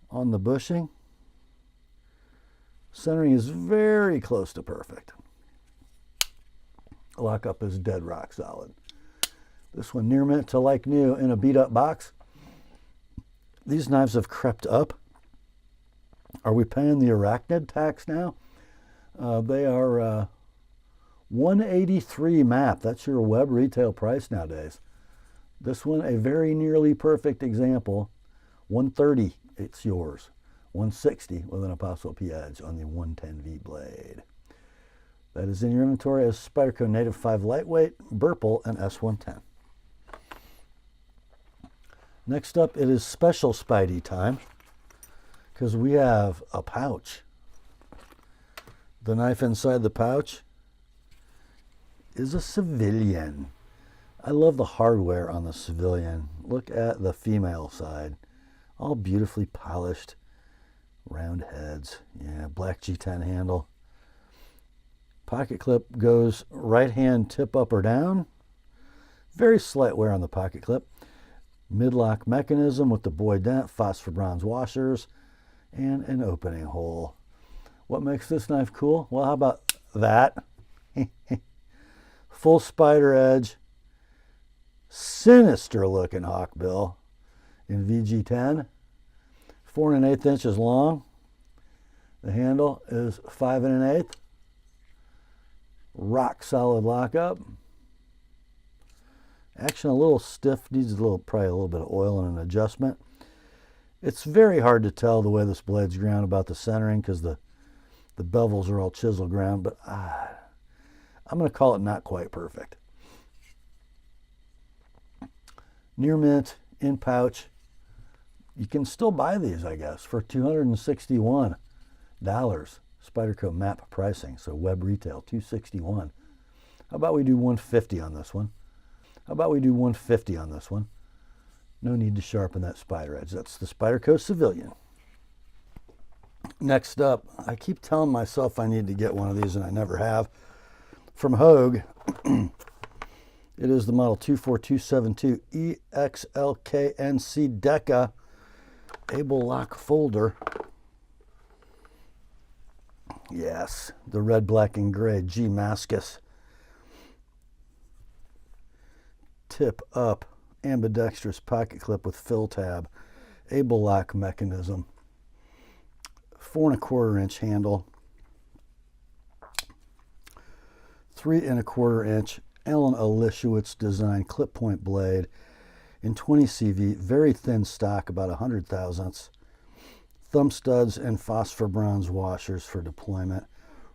Speaker 1: on the bushing. Centering is very close to perfect. Lockup is dead rock solid. This one near mint to like new in a beat up box. These knives have crept up. Are we paying the arachnid tax now? They are $183 MAP. That's your web retail price nowadays. This one, a very nearly perfect example. $130, it's yours. $160 with an Apostle P edge on the 110V blade. That is in your inventory as Spyderco Native 5 Lightweight, Burple, and S110. Next up, it is special Spidey time because we have a pouch. The knife inside the pouch is a civilian. I love the hardware on the civilian. Look at the female side. All beautifully polished, round heads. Yeah, black G10 handle. Pocket clip goes right hand tip up or down. Very slight wear on the pocket clip. Mid-lock mechanism with the buoy dent, phosphor bronze washers, and an opening hole. What makes this knife cool? Well, how about that? Full spider edge, sinister looking hawkbill in VG10, 4 1/8 inches long. The handle is 5 1/8. Rock solid lockup. Action a little stiff, needs probably a little bit of oil and an adjustment. It's very hard to tell the way this blade's ground about the centering because the bevels are all chisel ground, but I'm going to call it not quite perfect. Near mint, in pouch. You can still buy these, I guess, for $261. Spyderco MAP pricing, so web retail, $261. How about we do $150 on this one? How about we do $150 on this one? No need to sharpen that spider edge. That's the Spyderco Civilian. Next up, I keep telling myself I need to get one of these, and I never have. From Hogue, it is the model 24272 EXLKNC Deka Able Lock Folder. Yes, the red, black, and gray G Mascus. Tip up, ambidextrous pocket clip with fill tab, able lock mechanism, 4 1/4 inch handle, 3 1/4 inch Allen Elishewitz design clip point blade in 20 CV, very thin stock, about 100 thousandths, thumb studs and phosphor bronze washers for deployment,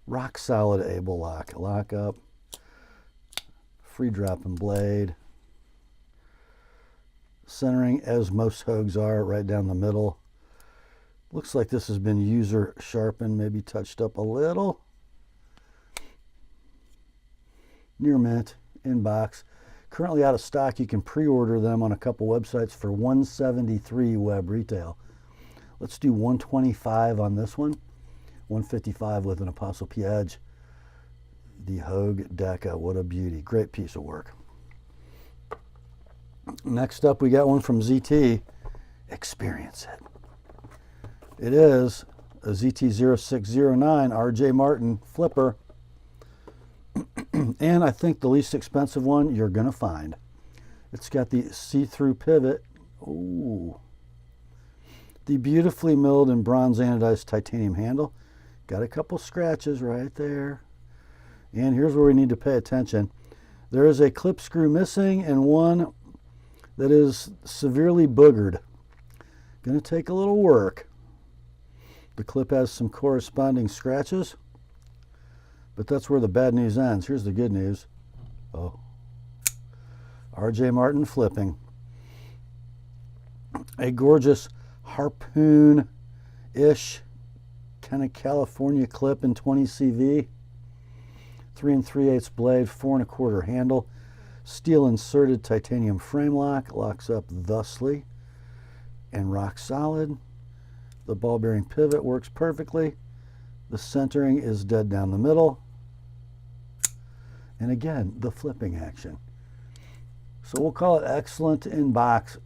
Speaker 1: rock solid able lock, lockup, free dropping blade. Centering, as most Hogues are, right down the middle. Looks like this has been user sharpened, maybe touched up a little. Near mint, in box. Currently out of stock. You can pre-order them on a couple websites for $173 web retail. Let's do $125 on this one. $155 with an Apostle P edge. The Hogue Deka. What a beauty. Great piece of work. Next up, we got one from ZT. Experience it. It is a ZT0609 RJ Martin flipper. And I think the least expensive one you're going to find. It's got the see-through pivot. Ooh. The beautifully milled and bronze anodized titanium handle. Got a couple scratches right there. And here's where we need to pay attention. There is a clip screw missing and one that is severely boogered. Going to take a little work. The clip has some corresponding scratches, but that's where the bad news ends. Here's the good news. Oh, RJ Martin flipping. A gorgeous harpoon-ish kind of California clip in 20 CV. 3 3/8 blade, 4 1/4 handle. Steel inserted titanium frame lock. Locks up thusly and rock solid. The ball bearing pivot works perfectly. The centering is dead down the middle. And again, the flipping action. So we'll call it excellent in box.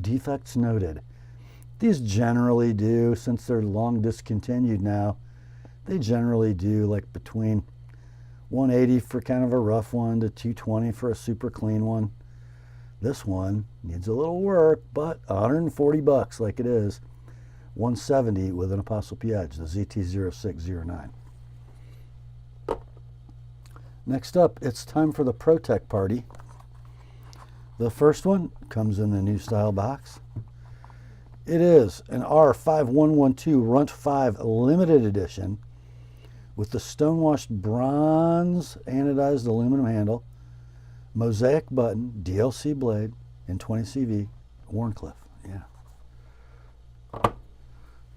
Speaker 1: Defects noted. These generally do, since they're long discontinued now, they generally do like between 180 for kind of a rough one to 220 for a super clean one. This one needs a little work, but 140 bucks like it is. 170 with an Apostle P edge, the ZT0609. Next up, it's time for the Protech party. The first one comes in the new style box. It is an R5112 Runt 5 limited edition with the stonewashed bronze anodized aluminum handle, mosaic button, DLC blade, and 20 CV, Warncliffe. Yeah.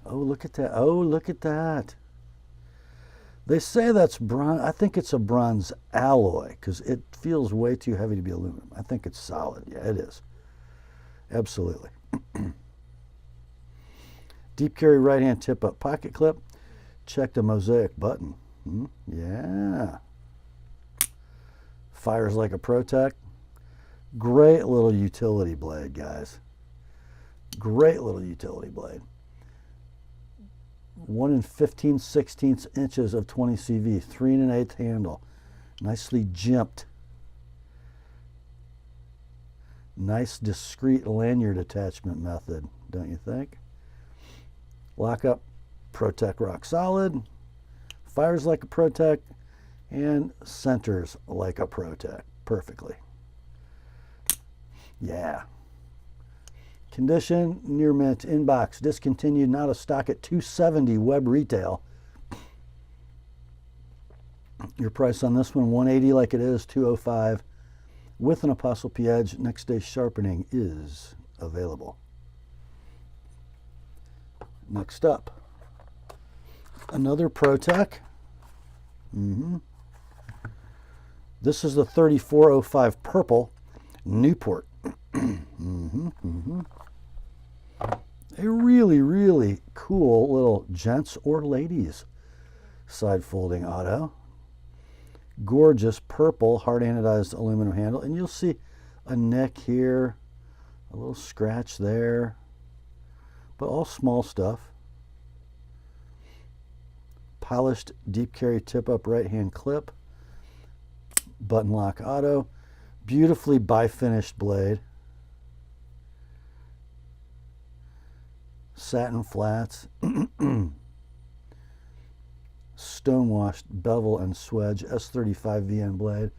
Speaker 1: Oh, look at that. Oh, look at that. They say that's bronze. I think it's a bronze alloy because it feels way too heavy to be aluminum. I think it's solid. Yeah, it is. Absolutely. Deep carry right hand tip up pocket clip. Check the mosaic button. Yeah. Fires like a Protech. Great little utility blade, guys. Great little utility blade. 1 15/16 inches of 20 CV, 3 1/8 handle. Nicely jimped. Nice discreet lanyard attachment method, don't you think? Lock up, Protech rock solid. Fires like a Protech and centers like a Protech perfectly. Yeah. Condition, near mint, in box, discontinued, not out of stock at $270 web retail. Your price on this one, $180 like it is, $205 with an Apostle P edge. Next day sharpening is available. Next up, another Protech. This is the 3405 Purple Newport. A really, really cool little gents or ladies side folding auto. Gorgeous purple hard anodized aluminum handle, and you'll see a nick here, a little scratch there, but all small stuff. Polished deep carry tip up right hand clip, button lock auto, beautifully bifinished blade, satin flats, stonewashed bevel and swedge, S35 VN blade,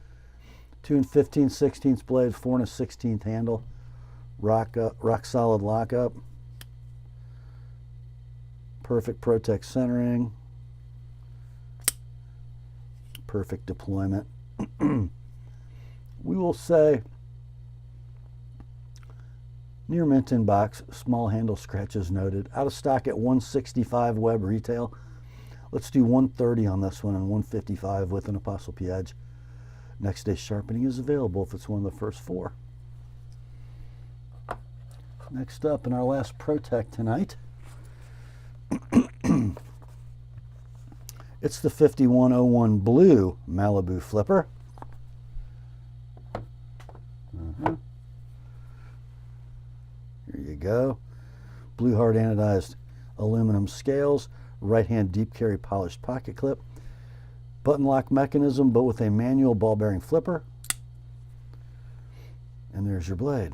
Speaker 1: 2 15/16 blade, 4 1/16 handle, rock solid lockup, perfect Protech centering, perfect deployment. We will say near mint in box, small handle scratches noted. Out of stock at $165 web retail. Let's do $130 on this one and $155 with an Apostle P edge. Next day sharpening is available if it's one of the first 4. Next up in our last Protech tonight, it's the 5101 Blue Malibu Flipper. Here you go. Blue hard anodized aluminum scales, right hand deep carry polished pocket clip, button lock mechanism but with a manual ball bearing flipper. And there's your blade.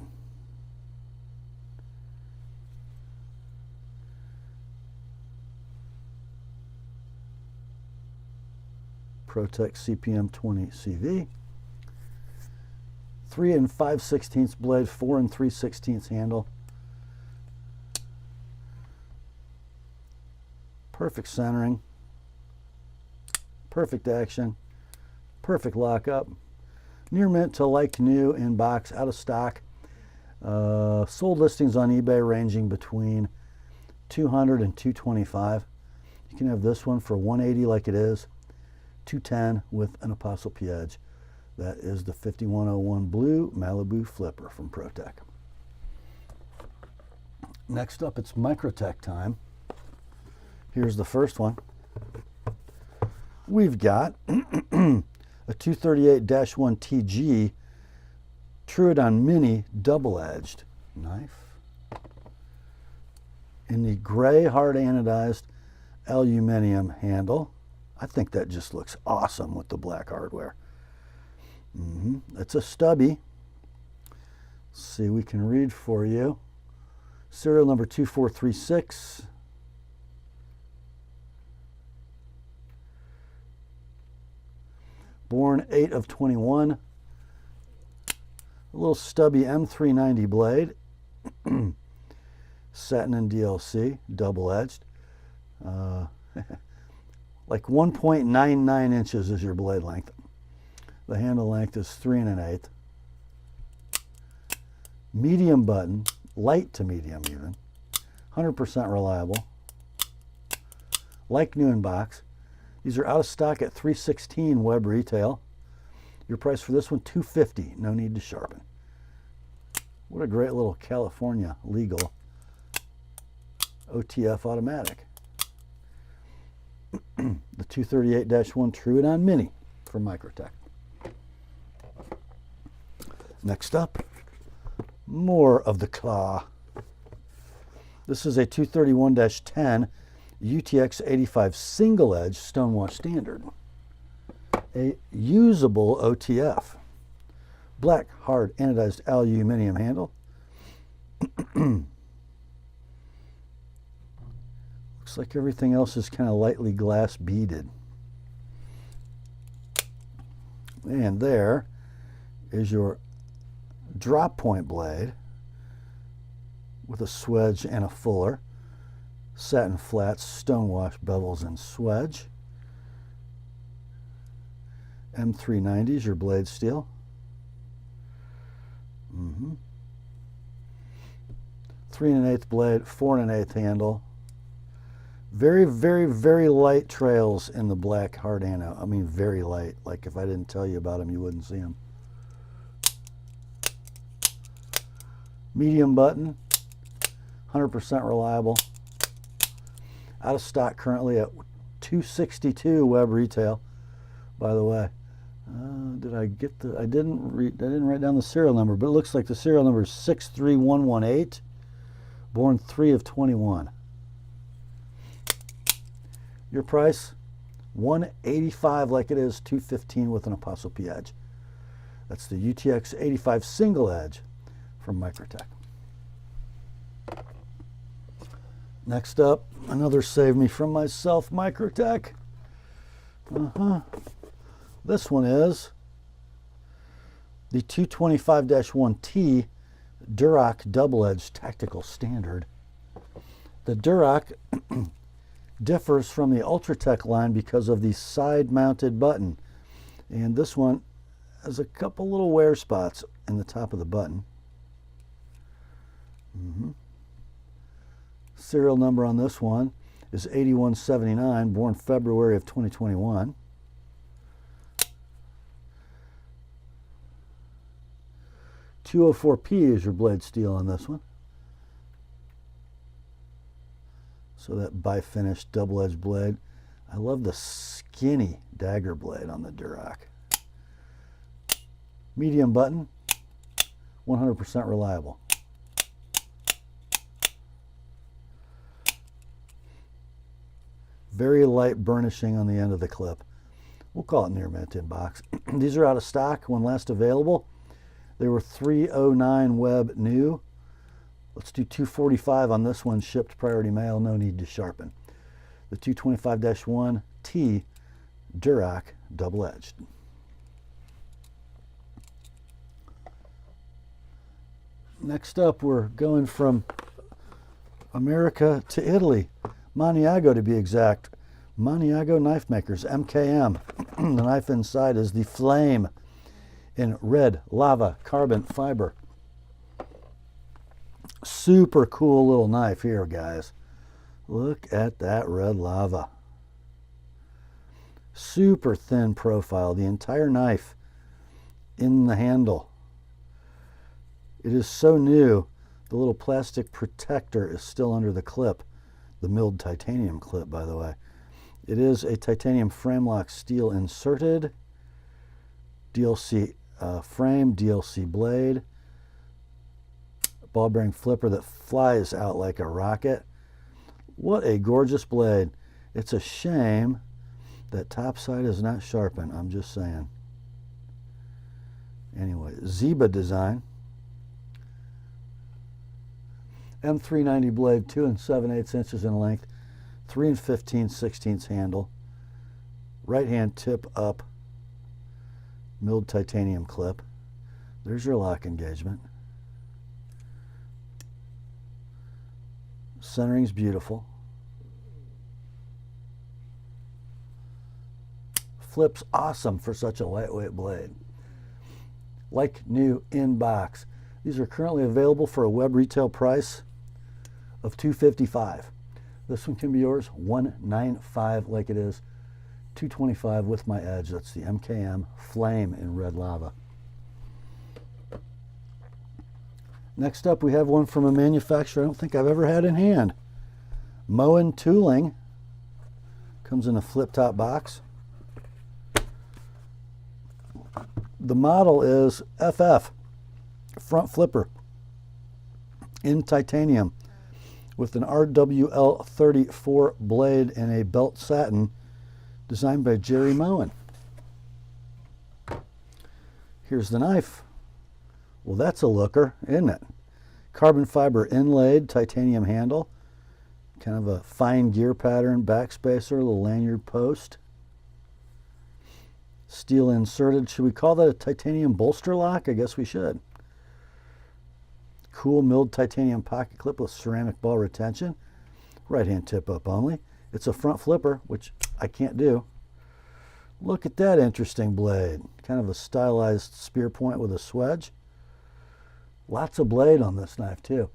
Speaker 1: Protech CPM 20 CV. 3 5/16 blade, 4 3/16 handle. Perfect centering, perfect action, perfect lockup. Near mint to like new in box, out of stock. Sold listings on eBay ranging between $200 and $225. You can have this one for $180 like it is, $210 with an ApostleP edge. That is the 5101 Blue Malibu Flipper from Protech. Next up, it's Microtech time. Here's the first one. We've got a 238-1 TG Troodon Mini double-edged knife in the gray hard anodized aluminum handle. I think that just looks awesome with the black hardware. It's a stubby. Let's see, we can read for you. Serial number 2436. Born 8 of 21. A little stubby M390 blade. Satin and DLC, double-edged. Like 1.99 inches is your blade length. The handle length is 3 1/8. Medium button, light to medium even. 100% reliable. Like new in box. These are out of stock at $316 web retail. Your price for this one, $250. No need to sharpen. What a great little California legal OTF automatic. The 238-1 Troodon Mini from Microtech. Next up, more of the claw. This is a 231-10 UTX 85 single edge stonewash standard. A usable OTF. Black hard anodized aluminum handle. Looks like everything else is kind of lightly glass beaded. And there is your drop point blade with a swedge and a fuller. Satin flats, stonewash bevels and swedge. M390 is your blade steel. 3 1/8 blade, 4 1/8 handle. Very, very, very light trails in the black hard ano. I mean, very light. Like if I didn't tell you about them, you wouldn't see them. Medium button, 100% reliable. Out of stock currently at $262 web retail. By the way, did I get the? I didn't write down the serial number, but it looks like the serial number is 63118. Born 3 of 21. Your price, $185 like it is, $215 with an ApostleP edge. That's the UTX 85 single edge from Microtech. Next up, another save me from myself Microtech. This one is the 225-1T Duroc double-edged tactical standard. The Duroc differs from the Ultratech line because of the side-mounted button, and this one has a couple little wear spots in the top of the button. Serial number on this one is 8179, born February of 2021. 204P is your blade steel on this one. So that bi-finished double-edged blade. I love the skinny dagger blade on the Duroc. Medium button, 100% reliable. Very light burnishing on the end of the clip. We'll call it near mint in box. These are out of stock when last available. They were $309 web new. Let's do $245 on this one, shipped priority mail, no need to sharpen. The 225-1T Duroc double-edged. Next up, we're going from America to Italy. Maniago to be exact. Maniago Knife Makers, MKM. The knife inside is the Flame in red lava carbon fiber. Super cool little knife here, guys. Look at that red lava. Super thin profile. The entire knife in the handle. It is so new, the little plastic protector is still under the clip. The milled titanium clip, by the way. It is a titanium frame lock steel inserted. DLC frame, DLC blade. Ball bearing flipper that flies out like a rocket. What a gorgeous blade. It's a shame that top side is not sharpened, I'm just saying. Anyway, Zeba design. M390 blade, 2 7/8 inches in length, 3 15/16 handle, right hand tip up, milled titanium clip. There's your lock engagement. Centering's beautiful. Flips awesome for such a lightweight blade. Like new in box. These are currently available for a web retail price of $255. This one can be yours, $195 like it is, $225 with my edge. That's the MKM Flame in red lava. Next up, we have one from a manufacturer I don't think I've ever had in hand. Moen Tooling. Comes in a flip-top box. The model is FF, front flipper, in titanium, with an RWL34 blade and a belt satin, designed by Jerry Moen. Here's the knife. Well, that's a looker, isn't it? Carbon fiber inlaid, titanium handle, kind of a fine gear pattern, backspacer, a little lanyard post. Steel inserted. Should we call that a titanium bolster lock? I guess we should. Cool milled titanium pocket clip with ceramic ball retention. Right hand tip up only. It's a front flipper, which I can't do. Look at that interesting blade. Kind of a stylized spear point with a swedge. Lots of blade on this knife too.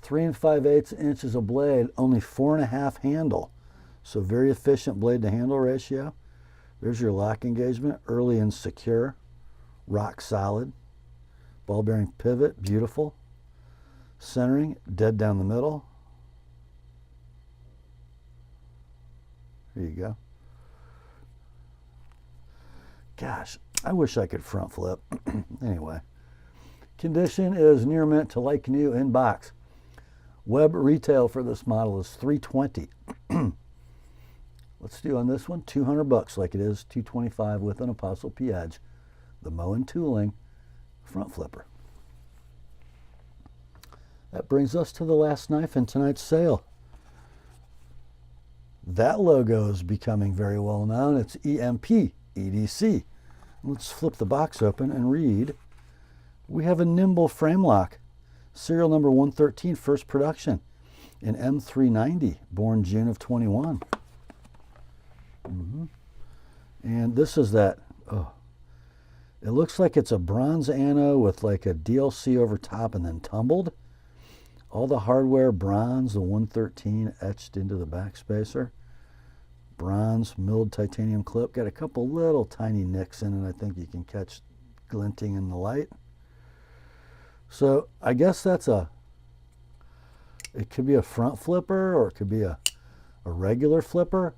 Speaker 1: 3 5/8 inches of blade, only 4.5 handle. So very efficient blade to handle ratio. There's your lock engagement, early and secure, rock solid. Ball bearing pivot, beautiful. Centering, dead down the middle. There you go. Gosh, I wish I could front flip. Anyway, condition is near mint to like new in box. Web retail for this model is $320. Let's do on this one $200 like it is, $225 with an ApostleP edge. The Moen Tooling front flipper. That brings us to the last knife in tonight's sale. That logo is becoming very well known. It's EMP EDC. Let's flip the box open and read. We have a nimble frame lock. Serial number 113, first production in M390, born June of 21. And this is that, oh, it looks like it's a bronze anno with like a DLC over top and then tumbled. All the hardware bronze, the 113 etched into the backspacer. Bronze milled titanium clip. Got a couple little tiny nicks in it I think you can catch glinting in the light. So I guess that's it could be a front flipper, or it could be a regular flipper.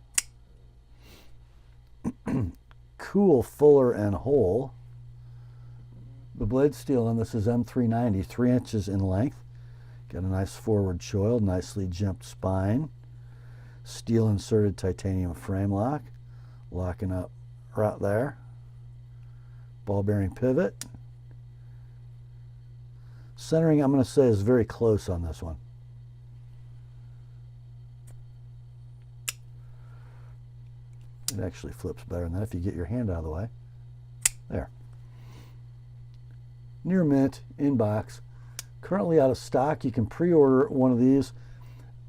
Speaker 1: Cool fuller and hole. The blade steel on this is M390, 3 inches in length. Got a nice forward choil, nicely jimped spine. Steel inserted titanium frame lock, locking up right there. Ball bearing pivot. Centering, I'm going to say, is very close on this one. It actually flips better than that if you get your hand out of the way. There. Near mint, in box. Currently out of stock. You can pre-order one of these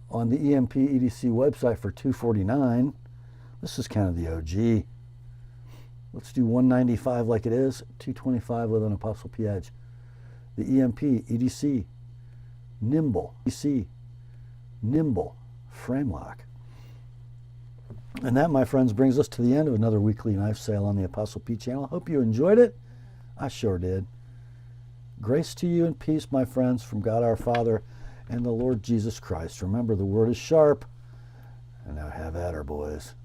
Speaker 1: on the EMP EDC website for $249. This is kind of the OG. Let's do $195 like it is, $225 with an Apostle P edge. The EMP EDC Nimble frame lock. And that, my friends, brings us to the end of another weekly knife sale on the Apostle P channel. Hope you enjoyed it. I sure did. Grace to you and peace, my friends, from God our Father and the Lord Jesus Christ. Remember, the word is sharp. And now have at her, boys.